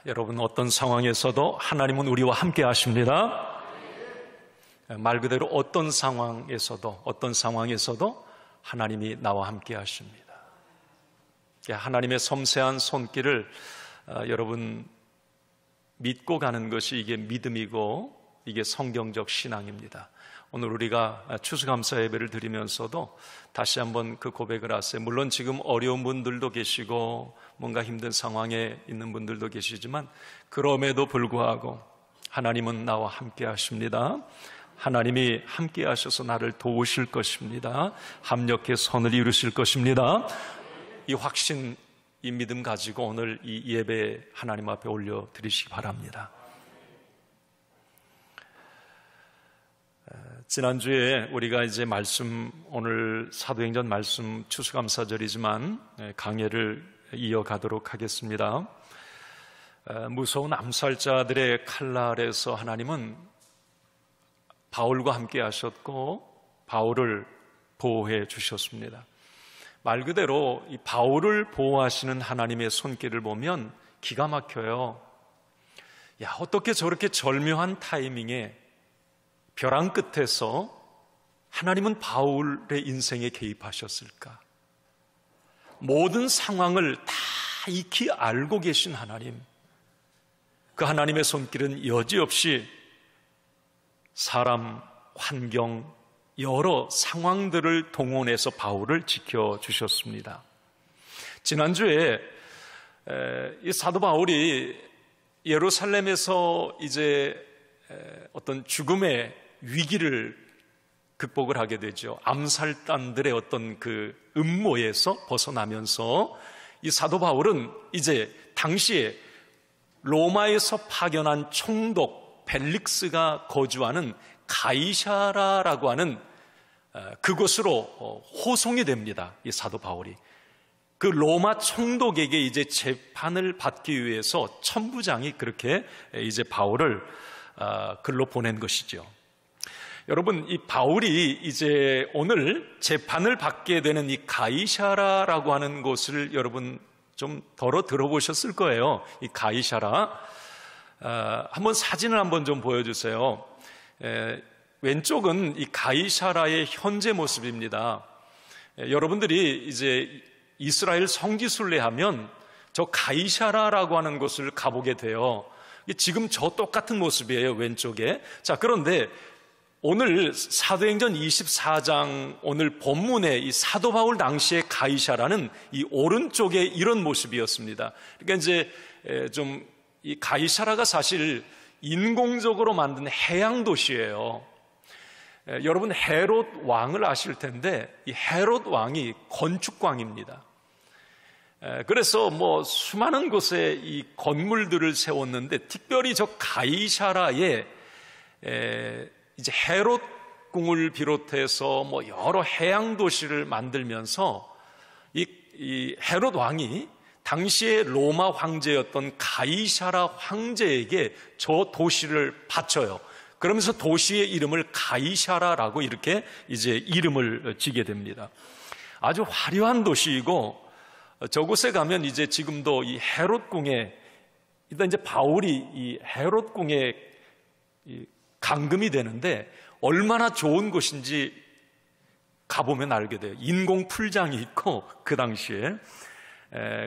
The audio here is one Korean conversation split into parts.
여러분, 어떤 상황에서도 하나님은 우리와 함께 하십니다. 말 그대로 어떤 상황에서도 하나님이 나와 함께 하십니다. 하나님의 섬세한 손길을 여러분 믿고 가는 것이 이게 믿음이고 이게 성경적 신앙입니다. 오늘 우리가 추수감사 예배를 드리면서도 다시 한번 그 고백을 하세요. 물론 지금 어려운 분들도 계시고 뭔가 힘든 상황에 있는 분들도 계시지만 그럼에도 불구하고 하나님은 나와 함께 하십니다. 하나님이 함께 하셔서 나를 도우실 것입니다. 합력해 선을 이루실 것입니다. 이 확신, 이 믿음 가지고 오늘 이 예배 하나님 앞에 올려드리시기 바랍니다. 지난주에 우리가 이제 오늘 사도행전 말씀 추수감사절이지만 강해를 이어가도록 하겠습니다. 무서운 암살자들의 칼 아래에서 하나님은 바울과 함께 하셨고 바울을 보호해 주셨습니다. 말 그대로 이 바울을 보호하시는 하나님의 손길을 보면 기가 막혀요. 어떻게 저렇게 절묘한 타이밍에 벼랑 끝에서 하나님은 바울의 인생에 개입하셨을까? 모든 상황을 다 익히 알고 계신 하나님, 그 하나님의 손길은 여지없이 사람, 환경, 여러 상황들을 동원해서 바울을 지켜주셨습니다. 지난주에 이 사도 바울이 예루살렘에서 이제 어떤 죽음의 위기를 극복을 하게 되죠. 암살단들의 어떤 그 음모에서 벗어나면서 이 사도 바울은 이제 당시에 로마에서 파견한 총독 벨릭스가 거주하는 가이사라라고 하는 그곳으로 호송이 됩니다. 이 사도 바울이. 그 로마 총독에게 이제 재판을 받기 위해서 천부장이 그렇게 이제 바울을 글로 보낸 것이죠. 여러분, 이 바울이 이제 오늘 재판을 받게 되는 이 가이사라라고 하는 곳을 여러분 좀 덜어 들어보셨을 거예요. 이 가이사라. 한번 사진을 한번 좀 보여주세요. 왼쪽은 이 가이사라의 현재 모습입니다. 여러분들이 이제 이스라엘 성지순례 하면 저 가이사라라고 하는 곳을 가보게 돼요. 지금 저 똑같은 모습이에요, 왼쪽에. 자, 그런데 오늘 사도행전 24장 오늘 본문의 이 사도 바울 당시의 가이사라는 이 오른쪽에 이런 모습이었습니다. 그러니까 이제 좀 이 가이사라가 사실 인공적으로 만든 해양 도시예요. 여러분 헤롯 왕을 아실 텐데 이 헤롯 왕이 건축광입니다. 그래서 뭐 수많은 곳에 이 건물들을 세웠는데 특별히 저 가이사라에 이제 헤롯 궁을 비롯해서 뭐 여러 해양 도시를 만들면서 이 헤롯 왕이 당시의 로마 황제였던 가이사라 황제에게 저 도시를 바쳐요. 그러면서 도시의 이름을 가이사라라고 이렇게 이제 이름을 지게 됩니다. 아주 화려한 도시이고 저곳에 가면 이제 지금도 이 헤롯 궁에 일단 이제 바울이 이 헤롯 궁에 감금이 되는데 얼마나 좋은 곳인지 가보면 알게 돼요. 인공 풀장이 있고 그 당시에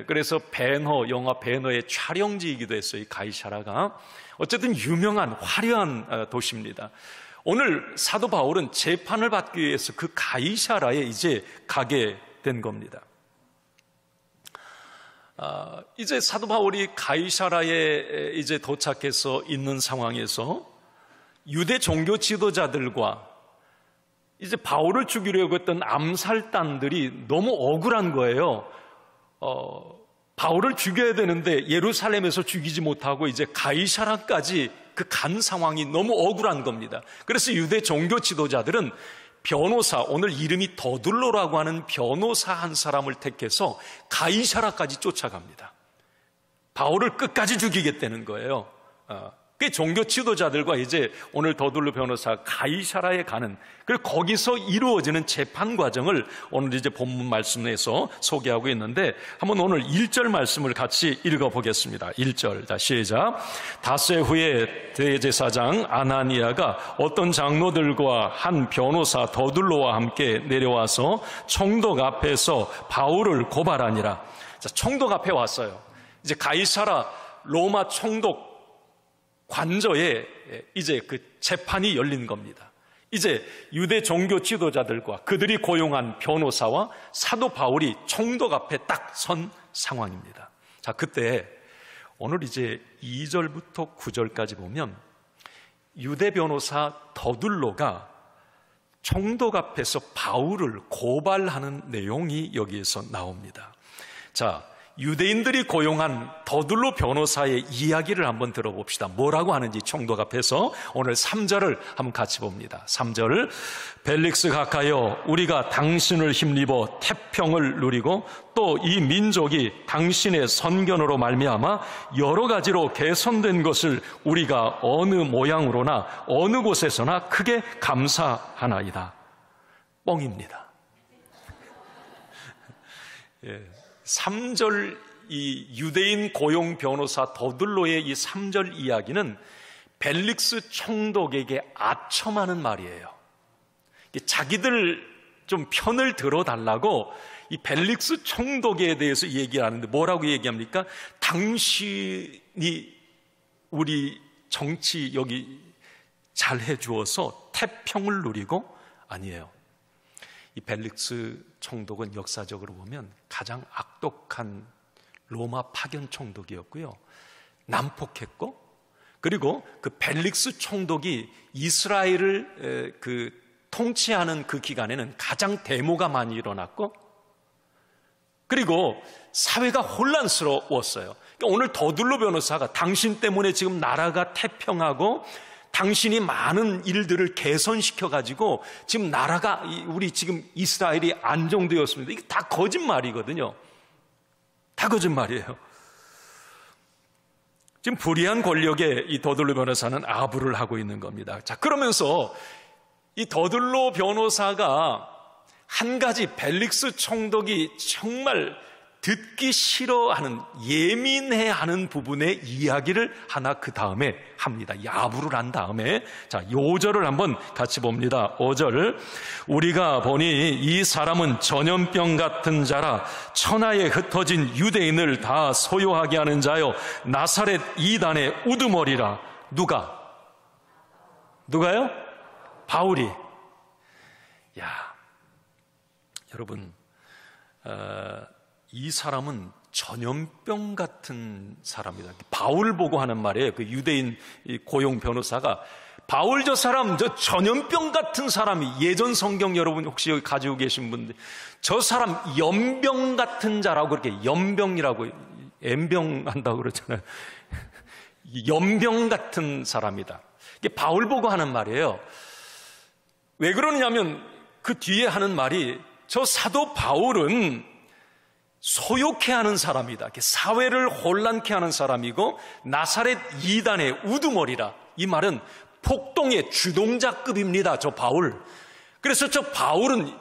그래서 영화 배너의 촬영지이기도 했어요. 이 가이사라가 어쨌든 유명한 화려한 도시입니다. 오늘 사도 바울은 재판을 받기 위해서 그 가이사라에 이제 가게 된 겁니다. 이제 사도 바울이 가이사라에 이제 도착해서 있는 상황에서 유대 종교 지도자들과 이제 바울을 죽이려고 했던 암살단들이 너무 억울한 거예요. 바울을 죽여야 되는데 예루살렘에서 죽이지 못하고 이제 가이사라까지 그 간 상황이 너무 억울한 겁니다. 그래서 유대 종교 지도자들은 변호사, 오늘 이름이 더둘로라고 하는 변호사 한 사람을 택해서 가이사라까지 쫓아갑니다. 바울을 끝까지 죽이겠다는 거예요. 그 종교 지도자들과 이제 오늘 더둘로 변호사 가이사라에 가는, 그리고 거기서 이루어지는 재판 과정을 오늘 이제 본문 말씀에서 소개하고 있는데, 한번 오늘 1절 말씀을 같이 읽어보겠습니다. 1절, 자 시작. 닷새 후에 대제사장 아나니아가 어떤 장로들과 한 변호사 더둘로와 함께 내려와서 총독 앞에서 바울을 고발하니라. 자, 총독 앞에 왔어요. 이제 가이사라 로마 총독 관저에 이제 그 재판이 열린 겁니다. 이제 유대 종교 지도자들과 그들이 고용한 변호사와 사도 바울이 총독 앞에 딱 선 상황입니다. 자, 그때 오늘 이제 2절부터 9절까지 보면 유대 변호사 더둘로가 총독 앞에서 바울을 고발하는 내용이 여기에서 나옵니다. 자, 유대인들이 고용한 더둘로 변호사의 이야기를 한번 들어봅시다. 뭐라고 하는지 총독 앞에서 오늘 3절을 한번 같이 봅니다. 3절, 벨릭스 각하여 우리가 당신을 힘입어 태평을 누리고 또 이 민족이 당신의 선견으로 말미암아 여러 가지로 개선된 것을 우리가 어느 모양으로나 어느 곳에서나 크게 감사하나이다. 뻥입니다. 예. 3절 이 유대인 고용 변호사 더둘로의 이 3절 이야기는 벨릭스 총독에게 아첨하는 말이에요. 자기들 좀 편을 들어달라고 이 벨릭스 총독에 대해서 얘기하는데 뭐라고 얘기합니까? 당신이 우리 정치 여기 잘 해주어서 태평을 누리고, 아니에요. 이 벨릭스 총독은 역사적으로 보면 가장 악독한 로마 파견 총독이었고요. 난폭했고, 그리고 그 벨릭스 총독이 이스라엘을 통치하는 그 기간에는 가장 데모가 많이 일어났고, 그리고 사회가 혼란스러웠어요. 그러니까 오늘 더둘로 변호사가 당신 때문에 지금 나라가 태평하고 당신이 많은 일들을 개선시켜가지고 지금 나라가, 우리 지금 이스라엘이 안정되었습니다. 이게 다 거짓말이거든요. 다 거짓말이에요. 지금 불의한 권력에 이 더둘로 변호사는 아부를 하고 있는 겁니다. 자, 그러면서 이 더둘로 변호사가 한 가지 벨릭스 총독이 정말 듣기 싫어하는, 예민해하는 부분의 이야기를 하나 그 다음에 합니다. 야부를 한 다음에, 자, 5절을 한번 같이 봅니다. 5절, 우리가 보니 이 사람은 전염병 같은 자라 천하에 흩어진 유대인을 다 소요하게 하는 자요 나사렛 이단의 우두머리라. 누가요? 바울이. 야, 여러분, 이 사람은 전염병 같은 사람이다. 바울 보고 하는 말이에요. 그 유대인 고용 변호사가, 바울 저 사람, 저 전염병 같은 사람이, 예전 성경 여러분 혹시 여기 가지고 계신 분들, 저 사람 연병 같은 자라고 그렇게, 연병이라고, 엠병 한다고 그러잖아요. 연병 같은 사람이다. 이게 바울 보고 하는 말이에요. 왜 그러냐면 그 뒤에 하는 말이, 저 사도 바울은 소욕해 하는 사람이다. 사회를 혼란케 하는 사람이고 나사렛 이단의 우두머리라. 이 말은 폭동의 주동자급입니다. 저 바울. 그래서 저 바울은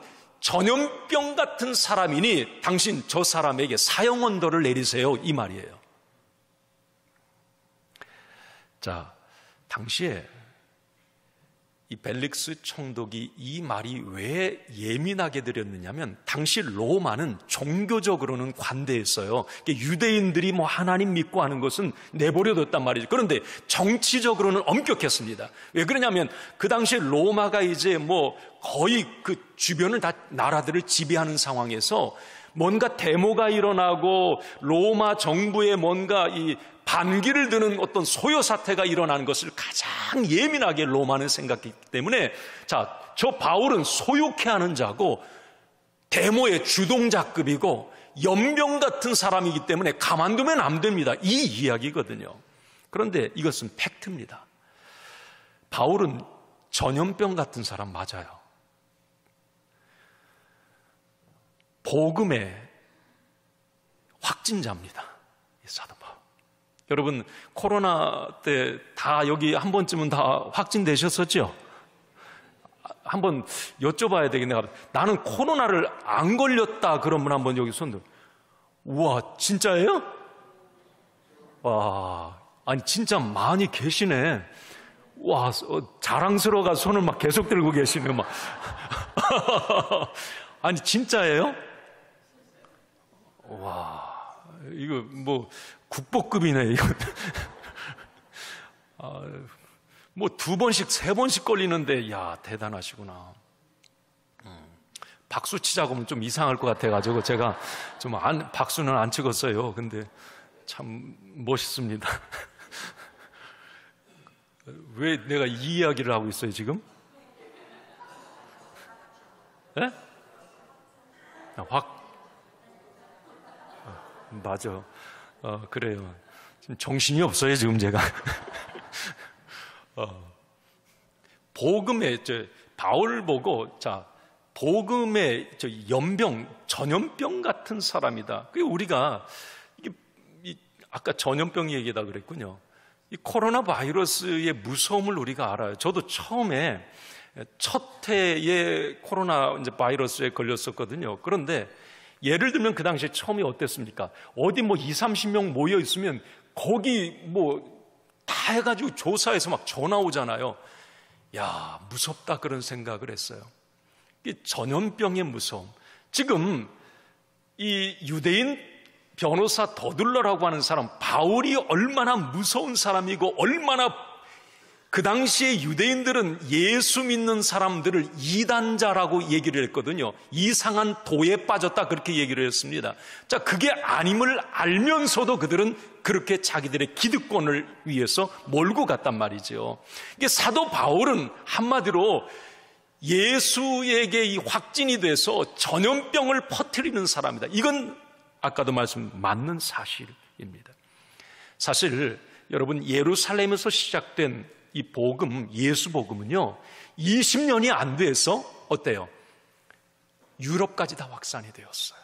전염병 같은 사람이니 당신 저 사람에게 사형 언도를 내리세요. 이 말이에요. 자, 당시에 이 벨릭스 총독이 이 말이 왜 예민하게 들였느냐면, 당시 로마는 종교적으로는 관대했어요. 유대인들이 뭐 하나님 믿고 하는 것은 내버려뒀단 말이죠. 그런데 정치적으로는 엄격했습니다. 왜 그러냐면 그 당시 로마가 이제 뭐 거의 그 주변을 다 나라들을 지배하는 상황에서 뭔가 데모가 일어나고 로마 정부에 뭔가 이 반기를 드는 어떤 소요 사태가 일어나는 것을 가장 예민하게 로마는 생각했기 때문에, 자, 저 바울은 소욕해 하는 자고 데모의 주동자급이고 연병 같은 사람이기 때문에 가만두면 안 됩니다. 이 이야기거든요. 그런데 이것은 팩트입니다. 바울은 전염병 같은 사람 맞아요. 복음의 확진자입니다. 이 사도 바울. 여러분, 코로나 때 다 여기 한 번쯤은 다 확진되셨었죠? 한번 여쭤봐야 되겠네. 나는 코로나를 안 걸렸다 그런 분 한번 여기 손 들어. 우와, 진짜예요? 와, 아니 진짜 많이 계시네. 와, 자랑스러워가 손을 막 계속 들고 계시네 막. 아니 진짜예요? 와, 이거 뭐 국보급이네 이거. 뭐 2번씩 3번씩 걸리는데, 야, 대단하시구나. 박수 치자고 하면 좀 이상할 것 같아가지고 제가 좀 박수는 안 찍었어요. 근데 참 멋있습니다. 왜 내가 이 이야기를 하고 있어요 지금? 예? 맞아. 그래요. 지금 정신이 없어요 지금 제가. 복음의 바울 보고, 자, 복음의 연병, 전염병 같은 사람이다. 그게 우리가 아까 전염병 얘기다 그랬군요. 이 코로나 바이러스의 무서움을 우리가 알아요. 저도 처음에 첫 해에 코로나 바이러스에 걸렸었거든요. 그런데 예를 들면 그 당시에 처음이 어땠습니까? 어디 뭐 20-30명 모여 있으면 거기 뭐 다 해가지고 조사해서 막 전화 오잖아요. 야, 무섭다 그런 생각을 했어요. 이 전염병의 무서움. 지금 이 유대인 변호사 더둘러라고 하는 사람, 바울이 얼마나 무서운 사람이고 얼마나 그 당시에 유대인들은 예수 믿는 사람들을 이단자라고 얘기를 했거든요. 이상한 도에 빠졌다 그렇게 얘기를 했습니다. 자, 그게 아님을 알면서도 그들은 그렇게 자기들의 기득권을 위해서 몰고 갔단 말이죠. 이게 사도 바울은 한마디로 예수에게 이 확진이 돼서 전염병을 퍼뜨리는 사람이다. 이건 아까도 말씀 맞는 사실입니다. 사실 여러분, 예루살렘에서 시작된 이 복음, 예수 복음은요 20년이 안 돼서 어때요? 유럽까지 다 확산이 되었어요.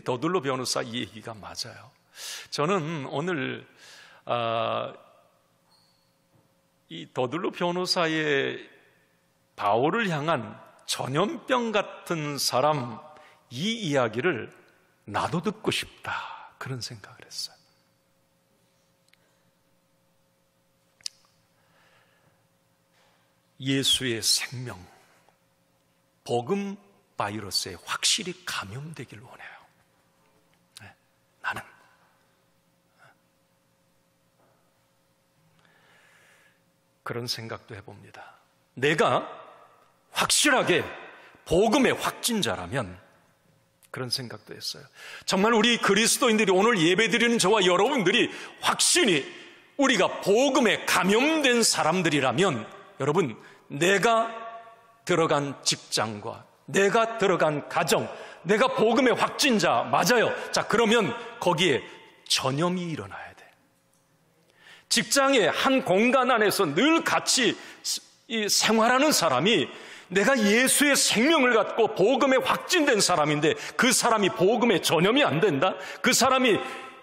더둘로 변호사 이 얘기가 맞아요. 저는 오늘 이 더둘로 변호사의 바울을 향한 전염병 같은 사람 이 이야기를 나도 듣고 싶다 그런 생각을 했어요. 예수의 생명, 복음 바이러스에 확실히 감염되길 원해요. 네, 나는 그런 생각도 해봅니다. 내가 확실하게 복음의 확진자라면 그런 생각도 했어요. 정말 우리 그리스도인들이 오늘 예배드리는 저와 여러분들이 확신이 우리가 복음에 감염된 사람들이라면 여러분, 내가 들어간 직장과 내가 들어간 가정, 내가 복음의 확진자 맞아요. 자, 그러면 거기에 전염이 일어나야 돼. 직장의 한 공간 안에서 늘 같이 생활하는 사람이 내가 예수의 생명을 갖고 복음에 확진된 사람인데 그 사람이 복음에 전염이 안 된다? 그 사람이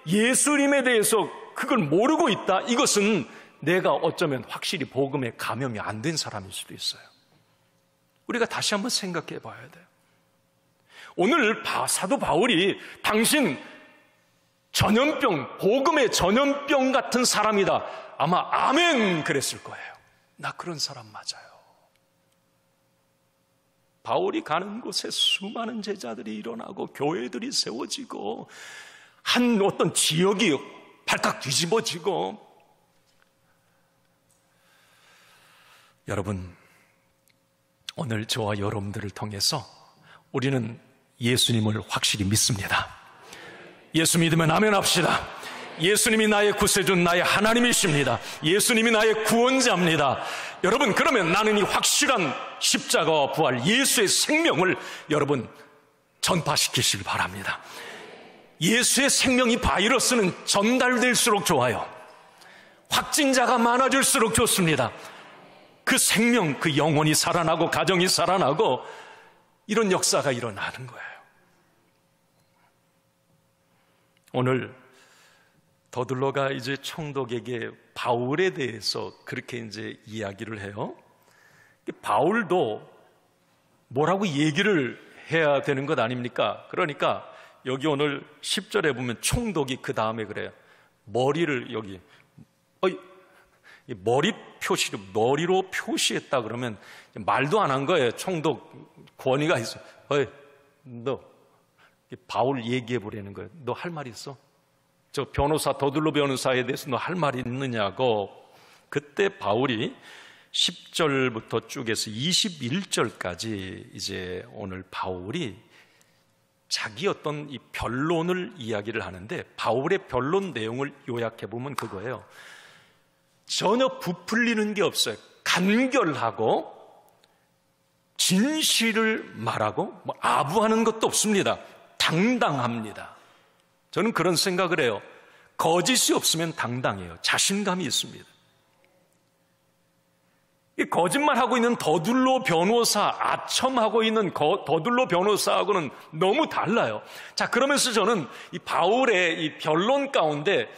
예수님에 대해서 그걸 모르고 있다? 이것은 내가 어쩌면 확실히 복음에 감염이 안 된 사람일 수도 있어요. 우리가 다시 한번 생각해 봐야 돼요. 오늘 사도 바울이 당신 전염병, 복음의 전염병 같은 사람이다. 아마 아멘 그랬을 거예요. 나 그런 사람 맞아요. 바울이 가는 곳에 수많은 제자들이 일어나고 교회들이 세워지고 한 어떤 지역이 발칵 뒤집어지고. 여러분, 오늘 저와 여러분들을 통해서 우리는 예수님을 확실히 믿습니다. 예수 믿으면 아멘 합시다. 예수님이 나의 구세주, 나의 하나님이십니다. 예수님이 나의 구원자입니다. 여러분, 그러면 나는 이 확실한 십자가와 부활, 예수의 생명을 여러분 전파시키시길 바랍니다. 예수의 생명이 바이러스는 전달될수록 좋아요. 확진자가 많아질수록 좋습니다. 그 생명, 그 영혼이 살아나고 가정이 살아나고 이런 역사가 일어나는 거예요. 오늘 더둘러가 이제 총독에게 바울에 대해서 그렇게 이제 이야기를 해요. 바울도 뭐라고 얘기를 해야 되는 것 아닙니까? 그러니까 여기 오늘 10절에 보면 총독이 그 다음에 그래요. 머리를 여기 머리 표시로 머리로 표시했다 그러면 말도 안 한 거예요. 총독 권위가 있어. 너 바울 얘기해 보라는 거예요. 너 할 말 있어? 저 변호사 더둘러 변호사에 대해서 너 할 말 있느냐고. 그때 바울이 10절부터 쭉 해서 21절까지 이제 오늘 바울이 자기 어떤 이 변론을 이야기를 하는데, 바울의 변론 내용을 요약해 보면 그거예요. 전혀 부풀리는 게 없어요. 간결하고 진실을 말하고 아부하는 것도 없습니다. 당당합니다. 저는 그런 생각을 해요. 거짓이 없으면 당당해요. 자신감이 있습니다. 이 거짓말하고 있는 더둘러 변호사, 아첨하고 있는 더둘러 변호사하고는 너무 달라요. 자, 그러면서 저는 이 바울의 이 변론 가운데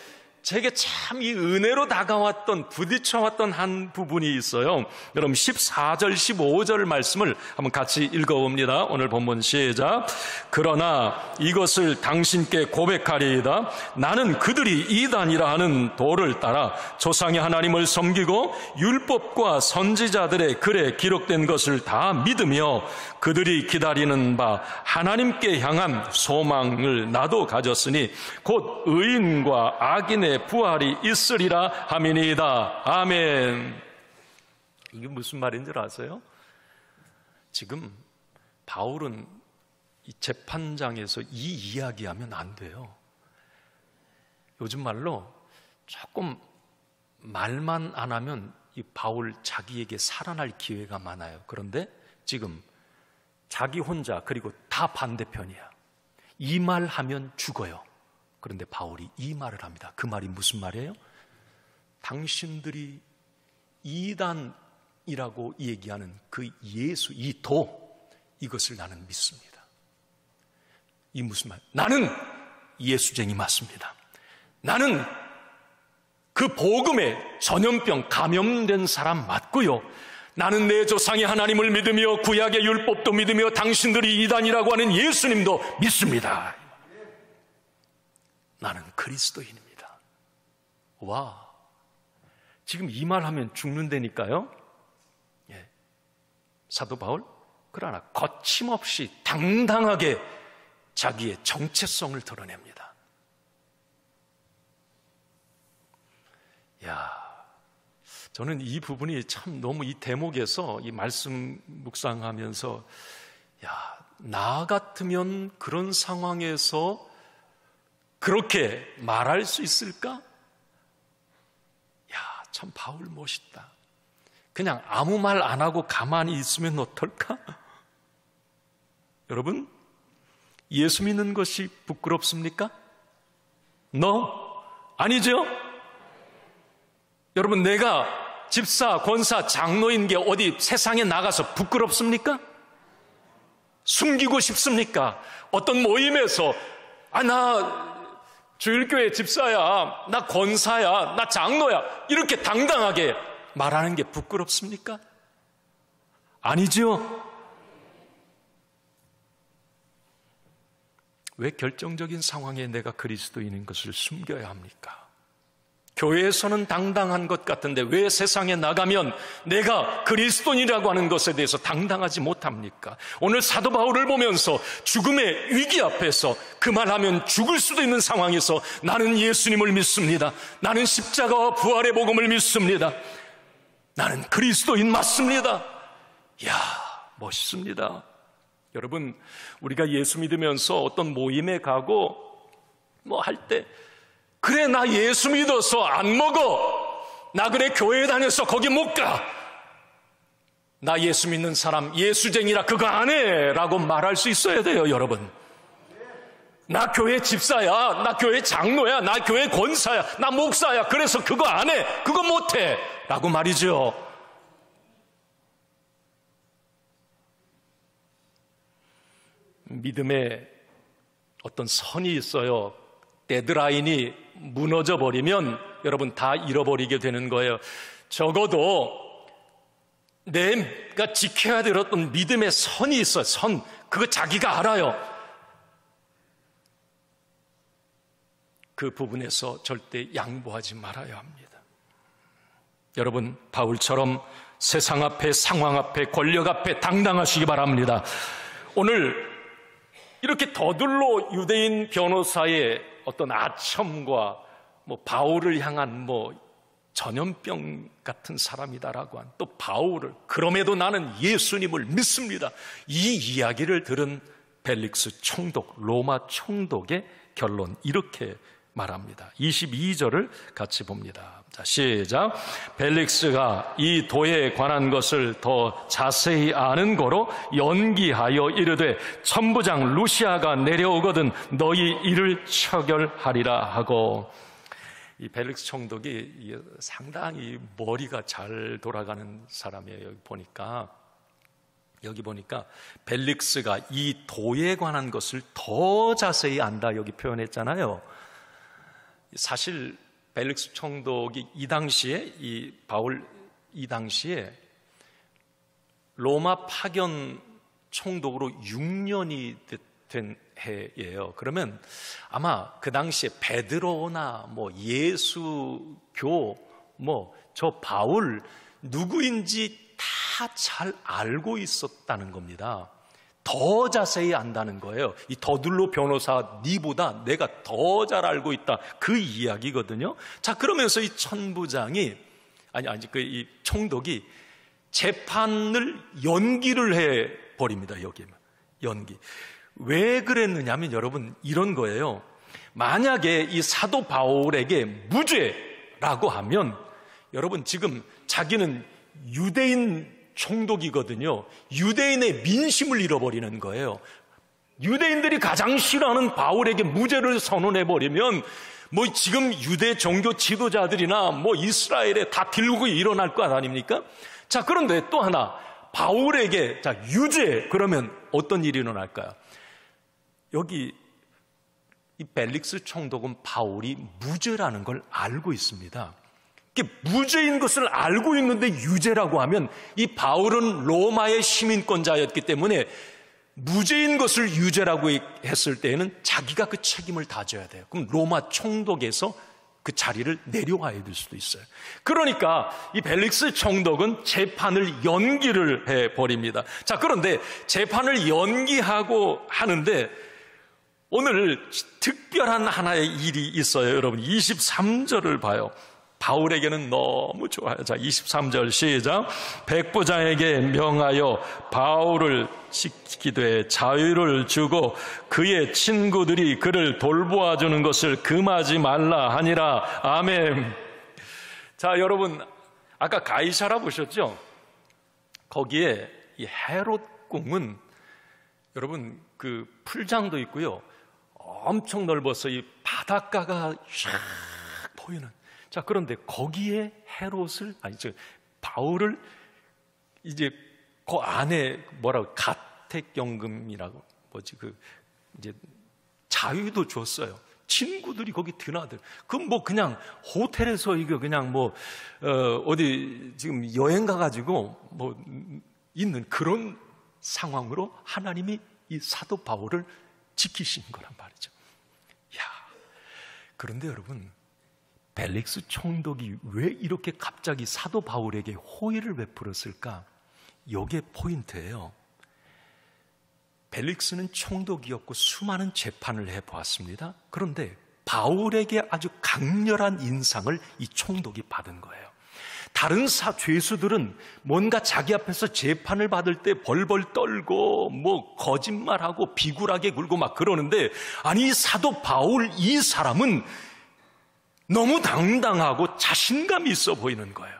제게 참 이 은혜로 다가왔던, 부딪혀왔던 한 부분이 있어요. 여러분 14절 15절 말씀을 한번 같이 읽어봅니다. 오늘 본문 시작. 그러나 이것을 당신께 고백하리이다. 나는 그들이 이단이라 하는 도를 따라 조상의 하나님을 섬기고 율법과 선지자들의 글에 기록된 것을 다 믿으며 그들이 기다리는 바 하나님께 향한 소망을 나도 가졌으니 곧 의인과 악인의 부활이 있으리라 함이니이다. 아멘. 이게 무슨 말인 줄 아세요? 지금 바울은 이 재판장에서 이 이야기하면 안 돼요. 요즘 말로 조금 말만 안 하면 이 바울 자기에게 살아날 기회가 많아요. 그런데 지금 자기 혼자, 그리고 다 반대편이야. 이 말 하면 죽어요. 그런데 바울이 이 말을 합니다. 그 말이 무슨 말이에요? 당신들이 이단이라고 얘기하는 그 예수, 이 도, 이것을 나는 믿습니다. 이 무슨 말? 나는 예수쟁이 맞습니다. 나는 그 복음에 전염병 감염된 사람 맞고요. 나는 내 조상의 하나님을 믿으며 구약의 율법도 믿으며 당신들이 이단이라고 하는 예수님도 믿습니다. 나는 그리스도인입니다. 와, 지금 이 말하면 죽는다니까요. 예. 사도 바울, 그러나 거침없이 당당하게 자기의 정체성을 드러냅니다. 야, 저는 이 부분이 참 너무 이 대목에서 이 말씀 묵상하면서, 야, 나 같으면 그런 상황에서 그렇게 말할 수 있을까? 야, 참 바울 멋있다. 그냥 아무 말 안 하고 가만히 있으면 어떨까? 여러분, 예수 믿는 것이 부끄럽습니까? No? 아니죠? 여러분, 내가 집사, 권사, 장로인 게 어디 세상에 나가서 부끄럽습니까? 숨기고 싶습니까? 어떤 모임에서 나 주일교회 집사야, 나 권사야, 나 장로야, 이렇게 당당하게 말하는 게 부끄럽습니까? 아니죠. 왜 결정적인 상황에 내가 그리스도인인 것을 숨겨야 합니까? 교회에서는 당당한 것 같은데 왜 세상에 나가면 내가 그리스도인이라고 하는 것에 대해서 당당하지 못합니까? 오늘 사도 바울을 보면서 죽음의 위기 앞에서 그 말하면 죽을 수도 있는 상황에서 나는 예수님을 믿습니다. 나는 십자가와 부활의 복음을 믿습니다. 나는 그리스도인 맞습니다. 이야, 멋있습니다. 여러분, 우리가 예수 믿으면서 어떤 모임에 가고 뭐 할 때, 그래, 나 예수 믿어서 안 먹어. 나 그래, 교회 다녀서 거기 못 가. 나 예수 믿는 사람 예수쟁이라 그거 안 해 라고 말할 수 있어야 돼요. 여러분, 나 교회 집사야, 나 교회 장로야, 나 교회 권사야, 나 목사야, 그래서 그거 안 해, 그거 못 해 라고 말이죠. 믿음에 어떤 선이 있어요. 데드라인이 무너져 버리면 여러분 다 잃어버리게 되는 거예요. 적어도 내가 지켜야 될 어떤 믿음의 선이 있어요. 선. 그거 자기가 알아요. 그 부분에서 절대 양보하지 말아야 합니다. 여러분, 바울처럼 세상 앞에, 상황 앞에, 권력 앞에 당당하시기 바랍니다. 오늘 이렇게 더둘로 유대인 변호사의 어떤 아첨과 바울을 향한 전염병 같은 사람이다라고 한 또 바울을, 그럼에도 나는 예수님을 믿습니다, 이 이야기를 들은 벨릭스 총독, 로마 총독의 결론, 이렇게 말합니다. 22절을 같이 봅니다. 자, 시작. 벨릭스가 이 도에 관한 것을 더 자세히 아는 거로 연기하여 이르되 천부장 루시아가 내려오거든 너희 이를 처결하리라 하고. 이 벨릭스 총독이 상당히 머리가 잘 돌아가는 사람이에요. 여기 보니까 벨릭스가 이 도에 관한 것을 더 자세히 안다, 여기 표현했잖아요. 사실 벨릭스 총독이 이 당시에 로마 파견 총독으로 6년이 된 해예요. 그러면 아마 그 당시에 베드로나 예수교 저 바울 누구인지 다 잘 알고 있었다는 겁니다. 더 자세히 안다는 거예요. 이 더둘로 변호사 니보다 내가 더 잘 알고 있다, 그 이야기거든요. 자, 그러면서 이 천부장이 이 총독이 재판을 연기를 해 버립니다. 여기만 연기. 왜 그랬느냐면 여러분, 이런 거예요. 만약에 이 사도 바울에게 무죄라고 하면 여러분, 지금 자기는 유대인 총독이거든요. 유대인의 민심을 잃어버리는 거예요. 유대인들이 가장 싫어하는 바울에게 무죄를 선언해버리면 지금 유대 종교 지도자들이나 이스라엘에 다 들고 일어날 것 아닙니까? 자, 그런데 또 하나, 바울에게 유죄, 그러면 어떤 일이 일어날까요? 여기 이 벨릭스 총독은 바울이 무죄라는 걸 알고 있습니다. 무죄인 것을 알고 있는데 유죄라고 하면 이 바울은 로마의 시민권자였기 때문에 무죄인 것을 유죄라고 했을 때에는 자기가 그 책임을 다져야 돼요. 그럼 로마 총독에서 그 자리를 내려와야 될 수도 있어요. 그러니까 이 벨릭스 총독은 재판을 연기를 해버립니다. 자, 그런데 재판을 연기하고 하는데 오늘 특별한 하나의 일이 있어요. 여러분, 23절을 봐요. 바울에게는 너무 좋아요. 자, 23절 시작. 백부장에게 명하여 바울을 시키되 자유를 주고 그의 친구들이 그를 돌보아 주는 것을 금하지 말라 하니라. 아멘. 자, 여러분, 아까 가이사라 보셨죠? 거기에 이 헤롯 궁은 여러분 그 풀장도 있고요, 엄청 넓어서 이 바닷가가 쫙 보이는. 자, 그런데 거기에 바울을 이제 그 안에 가택연금이라고 이제 자유도 줬어요. 친구들이 거기 드나들. 그냥 호텔에서 그냥 어디 지금 여행 가가지고 있는 그런 상황으로 하나님이 이 사도 바울을 지키신 거란 말이죠. 그런데 여러분, 벨릭스 총독이 왜 이렇게 갑자기 사도 바울에게 호의를 베풀었을까? 이게 포인트예요. 벨릭스는 총독이었고 수많은 재판을 해보았습니다. 그런데 바울에게 아주 강렬한 인상을 이 총독이 받은 거예요. 다른 죄수들은 뭔가 자기 앞에서 재판을 받을 때 벌벌 떨고 거짓말하고 비굴하게 굴고 그러는데, 아니 사도 바울 이 사람은 너무 당당하고 자신감이 있어 보이는 거예요.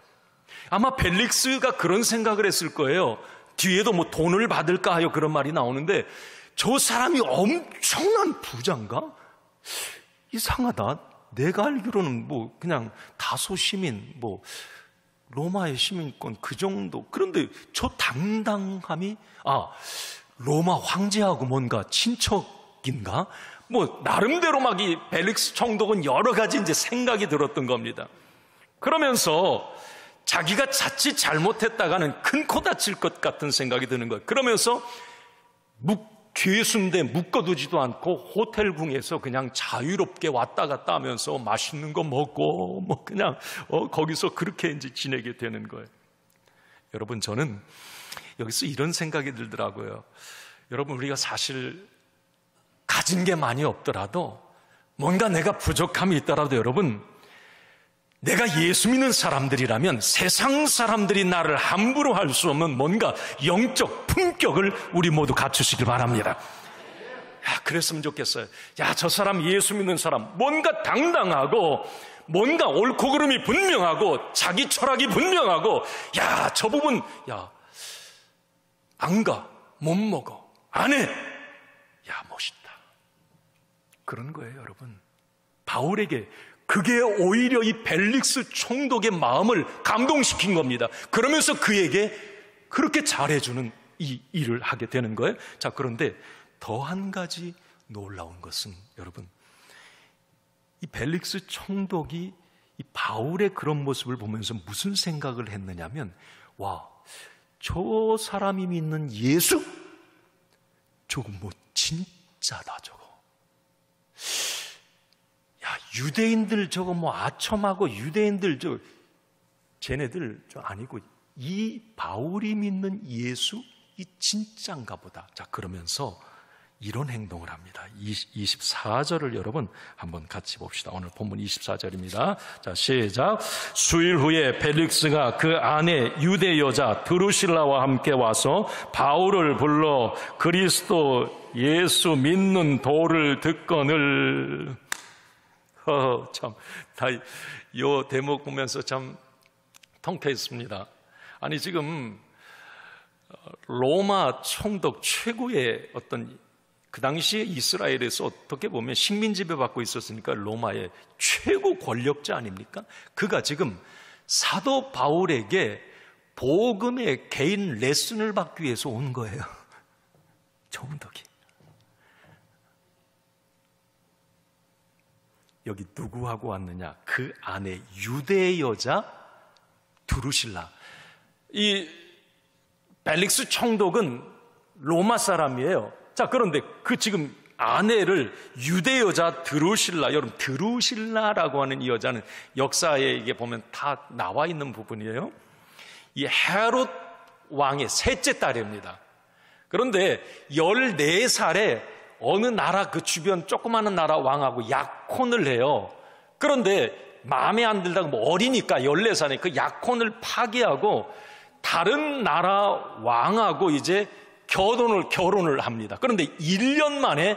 아마 벨릭스가 그런 생각을 했을 거예요. 뒤에도 돈을 받을까 하여 그런 말이 나오는데, 저 사람이 엄청난 부자인가? 이상하다. 내가 알기로는 그냥 다소 시민, 로마의 시민권 그 정도. 그런데 저 당당함이, 로마 황제하고 뭔가 친척 웃긴가? 뭐 나름대로 막 이 벨릭스 총독은 여러 가지 이제 생각이 들었던 겁니다. 그러면서 자기가 자칫 잘못했다가는 큰 코 다칠 것 같은 생각이 드는 거예요. 그러면서 뒤순대 묶어두지도 않고 호텔궁에서 그냥 자유롭게 왔다 갔다 하면서 맛있는 거 먹고 뭐 그냥 거기서 그렇게 이제 지내게 되는 거예요. 여러분, 저는 여기서 이런 생각이 들더라고요. 여러분, 우리가 사실 가진 게 많이 없더라도 뭔가 내가 부족함이 있더라도 여러분, 내가 예수 믿는 사람들이라면 세상 사람들이 나를 함부로 할 수 없는 뭔가 영적 품격을 우리 모두 갖추시길 바랍니다. 야, 그랬으면 좋겠어요. 야, 저 사람 예수 믿는 사람 뭔가 당당하고 뭔가 옳고 그름이 분명하고 자기 철학이 분명하고, 야, 저 부분 안 가, 못 먹어, 안 해, 야, 멋있다. 그런 거예요, 여러분. 바울에게 그게 오히려 이 벨릭스 총독의 마음을 감동시킨 겁니다. 그러면서 그에게 그렇게 잘해주는 이 일을 하게 되는 거예요. 자, 그런데 더 한 가지 놀라운 것은 여러분, 이 벨릭스 총독이 이 바울의 그런 모습을 보면서 무슨 생각을 했느냐면, 와, 저 사람이 믿는 예수? 저거 뭐 진짜다 저거. 야, 유대인들 저거 뭐 아첨하고 유대인들 쟤네들 아니고 이 바울이 믿는 예수? 이 진짠가 보다. 자, 그러면서 이런 행동을 합니다. 24절을 여러분 한번 같이 봅시다. 오늘 본문 24절입니다. 자, 시작. 수일 후에 벨릭스가 그 아내 유대 여자 드루실라와 함께 와서 바울을 불러 그리스도 예수 믿는 도를 듣거늘. 참, 이 대목 보면서 참 통쾌했습니다. 아니, 지금 로마 총독 최고의 어떤, 그 당시에 이스라엘에서 어떻게 보면 식민지배 받고 있었으니까 로마의 최고 권력자 아닙니까? 그가 지금 사도 바울에게 복음의 개인 레슨을 받기 위해서 온 거예요. 총독이. 여기 누구하고 왔느냐? 그 안에 유대 여자 드루실라. 이 벨릭스 총독은 로마 사람이에요. 자, 그런데 그 지금 아내를 유대 여자 드루실라, 여러분 드루실라라고 하는 이 여자는 역사에 이게 보면 다 나와 있는 부분이에요. 이 헤롯 왕의 셋째 딸입니다. 그런데 14살에 어느 나라 그 주변 조그마한 나라 왕하고 약혼을 해요. 그런데 마음에 안 들다가 뭐 어리니까 14살에 그 약혼을 파기하고 다른 나라 왕하고 이제 결혼을 합니다. 그런데 1년 만에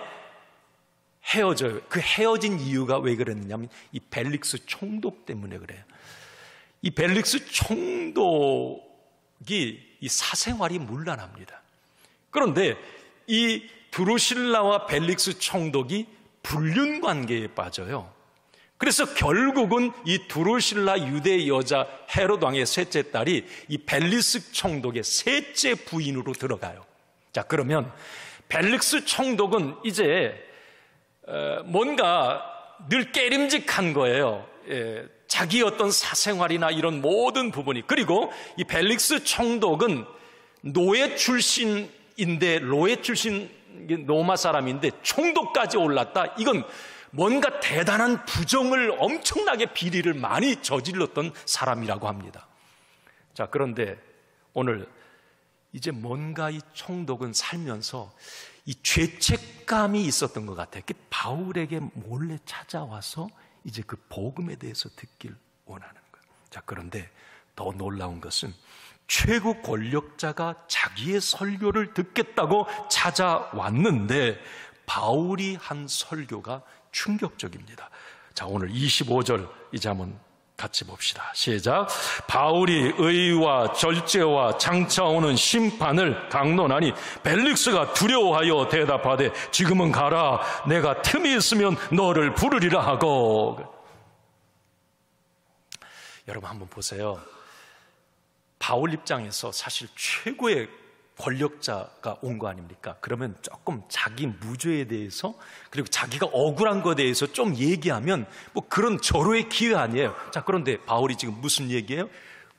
헤어져요. 그 헤어진 이유가 왜 그랬느냐면 이 벨릭스 총독 때문에 그래요. 이 벨릭스 총독이 이 사생활이 문란합니다. 그런데 이 드루실라와 벨릭스 총독이 불륜 관계에 빠져요. 그래서 결국은 이 드루실라 유대 여자 헤롯 왕의 셋째 딸이 이 벨릭스 총독의 셋째 부인으로 들어가요. 자, 그러면 벨릭스 총독은 이제 뭔가 늘 깨림직한 거예요. 자기 어떤 사생활이나 이런 모든 부분이. 그리고 이 벨릭스 총독은 노예 출신인데, 노예 출신 로마 사람인데 총독까지 올랐다. 이건 뭔가 대단한 부정을, 엄청나게 비리를 많이 저질렀던 사람이라고 합니다. 자, 그런데 오늘 이제 뭔가 이 총독은 살면서 이 죄책감이 있었던 것 같아요. 바울에게 몰래 찾아와서 이제 그 복음에 대해서 듣길 원하는 거예요. 자, 그런데 더 놀라운 것은 최고 권력자가 자기의 설교를 듣겠다고 찾아왔는데 바울이 한 설교가 충격적입니다. 자, 오늘 25절 이제 한번 같이 봅시다. 시작. 바울이 의와 절제와 장차 오는 심판을 강론하니 벨릭스가 두려워하여 대답하되 지금은 가라. 내가 틈이 있으면 너를 부르리라 하고. 여러분 한번 보세요. 바울 입장에서 사실 최고의 권력자가 온 거 아닙니까? 그러면 조금 자기 무죄에 대해서, 그리고 자기가 억울한 것에 대해서 좀 얘기하면 뭐 그런 절호의 기회 아니에요. 자, 그런데 바울이 지금 무슨 얘기예요?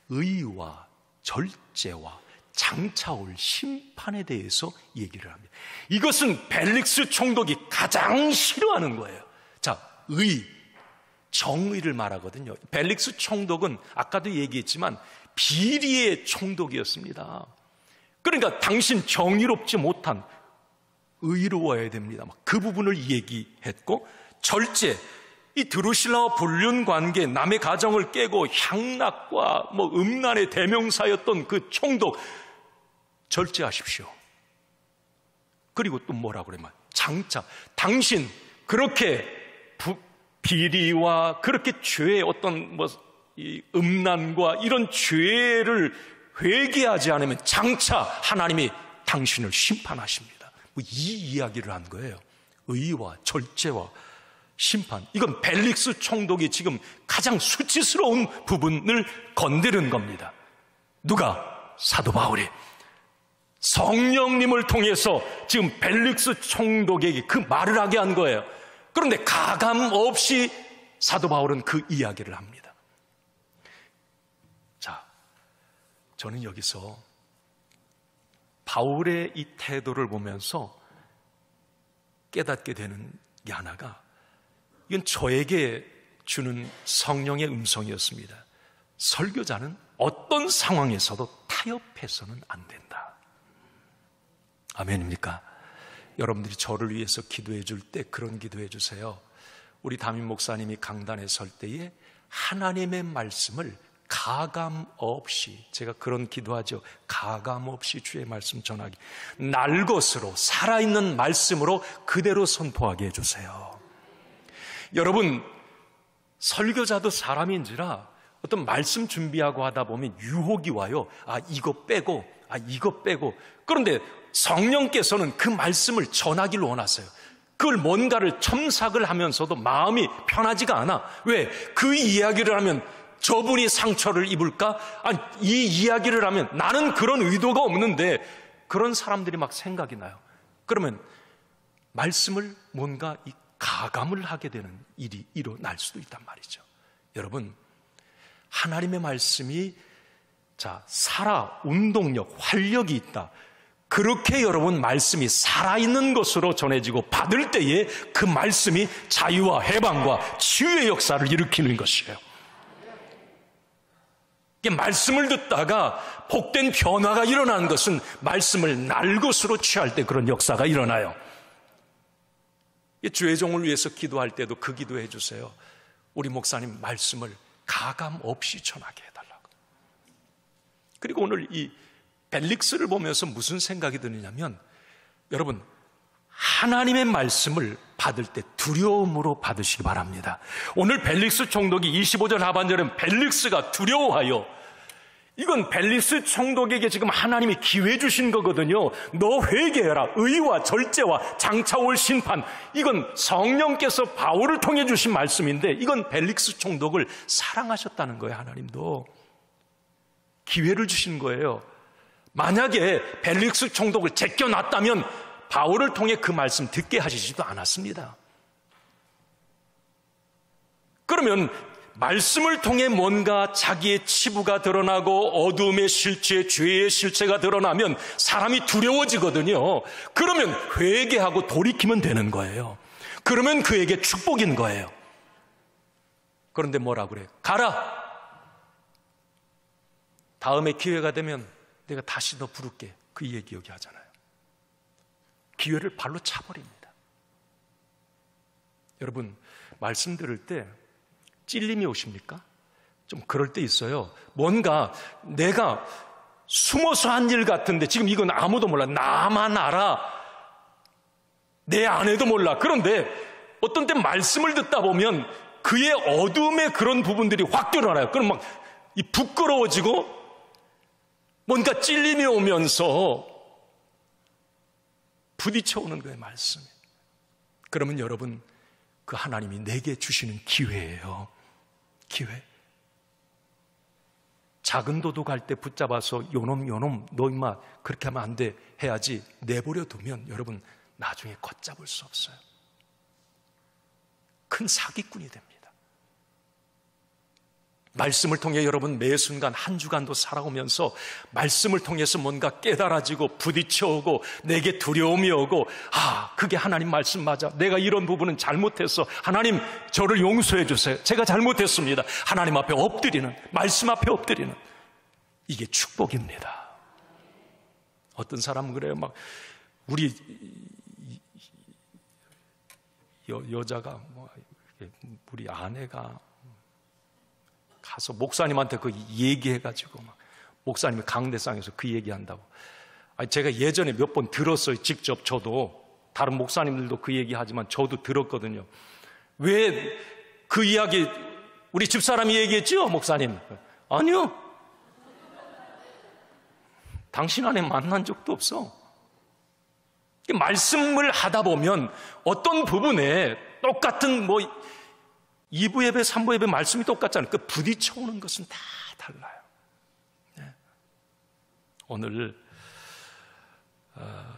의와 절제와 장차올 심판에 대해서 얘기를 합니다. 이것은 벨릭스 총독이 가장 싫어하는 거예요. 자, 정의를 말하거든요. 벨릭스 총독은 아까도 얘기했지만 비리의 총독이었습니다. 그러니까 당신 정의롭지 못한, 의로워야 됩니다. 그 부분을 얘기했고, 절제, 이 드루실라와 불륜 관계, 남의 가정을 깨고 향락과 음란의 대명사였던 그 총독, 절제하십시오. 그리고 또 뭐라고 그러면, 장차, 당신 그렇게 비리와 그렇게 죄의 어떤 이 음란과 이런 죄를 회개하지 않으면 장차 하나님이 당신을 심판하십니다. 이 이야기를 한 거예요. 의와 절제와 심판. 이건 벨릭스 총독이 지금 가장 수치스러운 부분을 건드린 겁니다. 누가? 사도 바울이 성령님을 통해서 지금 벨릭스 총독에게 그 말을 하게 한 거예요. 그런데 가감 없이 사도 바울은 그 이야기를 합니다. 자, 저는 여기서 바울의 이 태도를 보면서 깨닫게 되는 게 하나가, 이건 저에게 주는 성령의 음성이었습니다. 설교자는 어떤 상황에서도 타협해서는 안 된다. 아멘입니까? 여러분들이 저를 위해서 기도해 줄 때 그런 기도해 주세요. 우리 담임 목사님이 강단에 설 때에 하나님의 말씀을 가감 없이, 제가 그런 기도하죠. 가감 없이 주의 말씀 전하기, 날 것으로 살아있는 말씀으로 그대로 선포하게 해주세요. 여러분, 설교자도 사람인지라 어떤 말씀 준비하고 하다 보면 유혹이 와요. 이거 빼고, 이거 빼고. 그런데 성령께서는 그 말씀을 전하기를 원하세요. 그걸 뭔가를 첨삭을 하면서도 마음이 편하지가 않아. 왜? 그 이야기를 하면 저분이 상처를 입을까? 이 이야기를 하면 나는 그런 의도가 없는데, 그런 사람들이 막 생각이 나요. 그러면 말씀을 뭔가 가감을 하게 되는 일이 일어날 수도 있단 말이죠. 여러분, 하나님의 말씀이 운동력, 활력이 있다. 그렇게 여러분 말씀이 살아있는 것으로 전해지고 받을 때에 그 말씀이 자유와 해방과 치유의 역사를 일으키는 것이에요. 말씀을 듣다가 복된 변화가 일어나는 것은 말씀을 날 것으로 취할 때 그런 역사가 일어나요. 주의 종을 위해서 기도할 때도 그 기도해 주세요. 우리 목사님 말씀을 가감 없이 전하게 해달라고. 그리고 오늘 이 벨릭스를 보면서 무슨 생각이 드느냐면, 여러분, 하나님의 말씀을 받을 때 두려움으로 받으시기 바랍니다. 오늘 벨릭스 총독이 25절 하반절은 벨릭스가 두려워하여, 이건 벨릭스 총독에게 지금 하나님이 기회 주신 거거든요. 너 회개해라. 의와 절제와 장차 올 심판. 이건 성령께서 바울을 통해 주신 말씀인데, 이건 벨릭스 총독을 사랑하셨다는 거예요. 하나님도 기회를 주신 거예요. 만약에 벨릭스 총독을 제껴놨다면 바울을 통해 그 말씀 듣게 하시지도 않았습니다. 그러면 말씀을 통해 뭔가 자기의 치부가 드러나고 어두움의 실체, 죄의 실체가 드러나면 사람이 두려워지거든요. 그러면 회개하고 돌이키면 되는 거예요. 그러면 그에게 축복인 거예요. 그런데 뭐라 그래요? 가라! 다음에 기회가 되면 내가 다시 너 부를게. 그 얘기 여기 하잖아요. 기회를 발로 차버립니다. 여러분, 말씀 들을 때 찔림이 오십니까? 좀 그럴 때 있어요. 뭔가 내가 숨어서 한 일 같은데 지금 이건 아무도 몰라. 나만 알아. 내 아내도 몰라. 그런데 어떤 때 말씀을 듣다 보면 그의 어둠의 그런 부분들이 확 드러나요. 그럼 막 부끄러워지고 뭔가 찔림이 오면서 부딪혀오는 거예요, 말씀이. 그러면 여러분, 그 하나님이 내게 주시는 기회예요. 기회. 작은 도둑할 때 붙잡아서 요놈 너 임마 그렇게 하면 안 돼 해야지, 내버려 두면 여러분 나중에 걷잡을 수 없어요. 큰 사기꾼이 됩니다. 말씀을 통해 여러분 매 순간 한 주간도 살아오면서 말씀을 통해서 뭔가 깨달아지고 부딪혀오고 내게 두려움이 오고, 그게 하나님 말씀 맞아, 내가 이런 부분은 잘못했어, 하나님 저를 용서해 주세요, 제가 잘못했습니다, 하나님 앞에 엎드리는, 말씀 앞에 엎드리는, 이게 축복입니다. 어떤 사람은 그래요. 막 우리 여자가 우리 아내가 가서 목사님한테 그 얘기해가지고 막 목사님이 강대상에서 그 얘기한다고. 제가 예전에 몇 번 들었어요. 직접 저도, 다른 목사님들도 그 얘기하지만 저도 들었거든요. 왜 그 이야기 우리 집사람이 얘기했죠, 목사님? 아니요, 당신 아내 만난 적도 없어. 말씀을 하다 보면 어떤 부분에 똑같은 2부 예배, 3부 예배 말씀이 똑같잖아요. 그 부딪혀오는 것은 다 달라요. 네. 오늘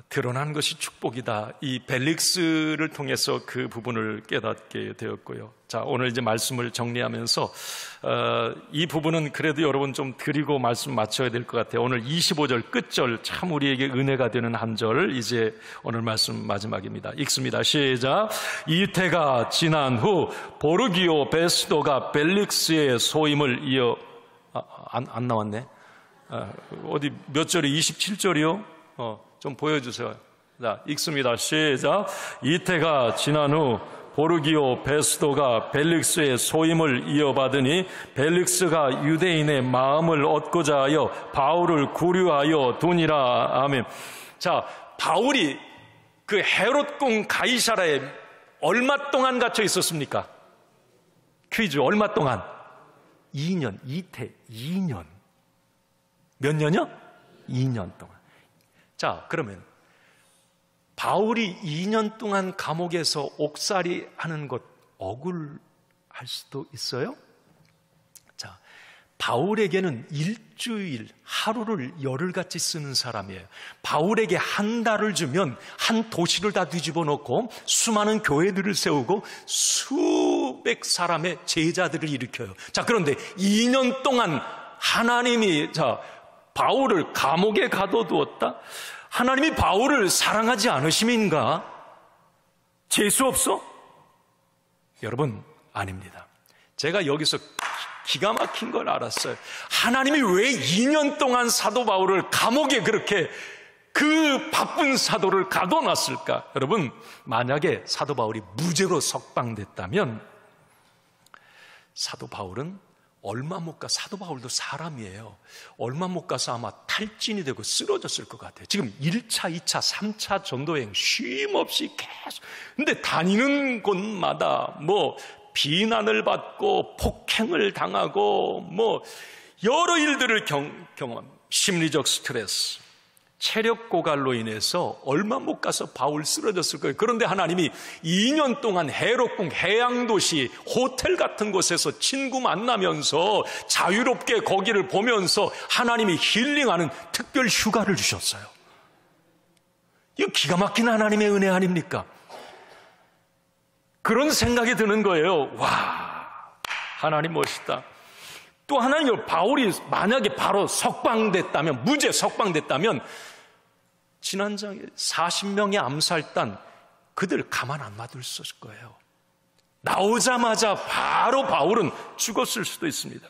드러난 것이 축복이다, 이 벨릭스를 통해서 그 부분을 깨닫게 되었고요. 자, 오늘 이제 말씀을 정리하면서 이 부분은 그래도 여러분 좀 드리고 말씀 마쳐야 될 것 같아요. 오늘 25절 끝절 참 우리에게 은혜가 되는 한 절, 이제 오늘 말씀 마지막입니다. 읽습니다. 시작. 이태가 지난 후 보르기오 베스도가 벨릭스의 소임을 이어 안 나왔네. 어디 몇 절이 27절이요? 좀 보여주세요. 자, 읽습니다. 시작. 이태가 지난 후 보르기오 베스도가 벨릭스의 소임을 이어받으니 벨릭스가 유대인의 마음을 얻고자 하여 바울을 구류하여 두니라. 아멘. 자, 바울이 그 헤롯궁 가이사라에 얼마 동안 갇혀 있었습니까? 퀴즈, 얼마 동안? 2년. 이태 2년. 몇 년이요? 2년 동안. 자, 그러면 바울이 2년 동안 감옥에서 옥살이 하는 것 억울할 수도 있어요? 자, 바울에게는 일주일, 하루를 열흘같이 쓰는 사람이에요. 바울에게 한 달을 주면 한 도시를 다 뒤집어 놓고 수많은 교회들을 세우고 수백 사람의 제자들을 일으켜요. 자, 그런데 2년 동안 하나님이 바울을 감옥에 가둬두었다? 하나님이 바울을 사랑하지 않으심인가? 재수 없어? 여러분, 아닙니다. 제가 여기서 기가 막힌 걸 알았어요. 하나님이 왜 2년 동안 사도 바울을 감옥에 그렇게 그 바쁜 사도를 가둬놨을까? 여러분, 만약에 사도 바울이 무죄로 석방됐다면 사도 바울은 얼마 못 가, 사도 바울도 사람이에요. 얼마 못 가서 아마 탈진이 되고 쓰러졌을 것 같아요. 지금 1차, 2차, 3차 전도여행 쉼 없이 계속. 근데 다니는 곳마다 비난을 받고 폭행을 당하고 여러 일들을 경험, 심리적 스트레스, 체력 고갈로 인해서 얼마 못 가서 바울 쓰러졌을 거예요. 그런데 하나님이 2년 동안 헤롯궁 해양도시 호텔 같은 곳에서 친구 만나면서 자유롭게 거기를 보면서 하나님이 힐링하는 특별 휴가를 주셨어요. 이거 기가 막힌 하나님의 은혜 아닙니까? 그런 생각이 드는 거예요. 와, 하나님 멋있다. 또 하나는 바울이 만약에 바로 석방됐다면, 무죄 석방됐다면 지난 장에 40명의 암살단, 그들 가만 안 놔둘 수 있을 거예요. 나오자마자 바로 바울은 죽었을 수도 있습니다.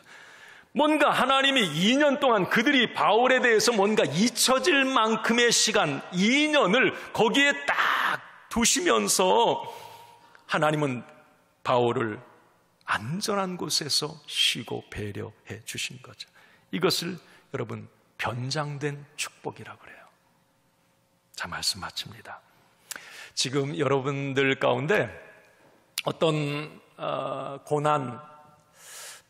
뭔가 하나님이 2년 동안 그들이 바울에 대해서 뭔가 잊혀질 만큼의 시간, 2년을 거기에 딱 두시면서 하나님은 바울을 안전한 곳에서 쉬고 배려해 주신 거죠. 이것을 여러분 변장된 축복이라고 그래요. 자, 말씀 마칩니다. 지금 여러분들 가운데 어떤 고난,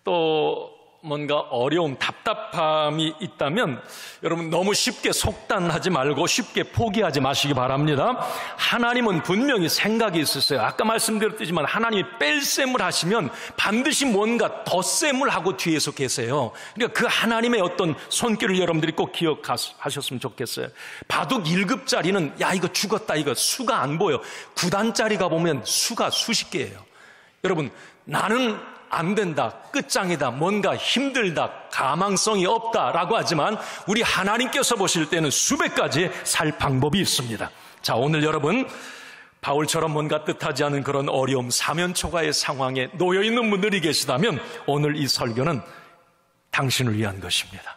또 뭔가 어려움, 답답함이 있다면 여러분 너무 쉽게 속단하지 말고 쉽게 포기하지 마시기 바랍니다. 하나님은 분명히 생각이 있으세요. 아까 말씀드렸지만 하나님이 뺄셈을 하시면 반드시 뭔가 덧셈을 하고 뒤에서 계세요. 그러니까 그 하나님의 어떤 손길을 여러분들이 꼭 기억하셨으면 좋겠어요. 바둑 1급짜리는 야 이거 죽었다, 이거 수가 안 보여. 9단짜리 가보면 수가 수십 개예요. 여러분, 나는 안 된다, 끝장이다, 뭔가 힘들다, 가망성이 없다라고 하지만 우리 하나님께서 보실 때는 수백 가지 살 방법이 있습니다. 자, 오늘 여러분 바울처럼 뭔가 뜻하지 않은 그런 어려움, 사면초가의 상황에 놓여 있는 분들이 계시다면 오늘 이 설교는 당신을 위한 것입니다.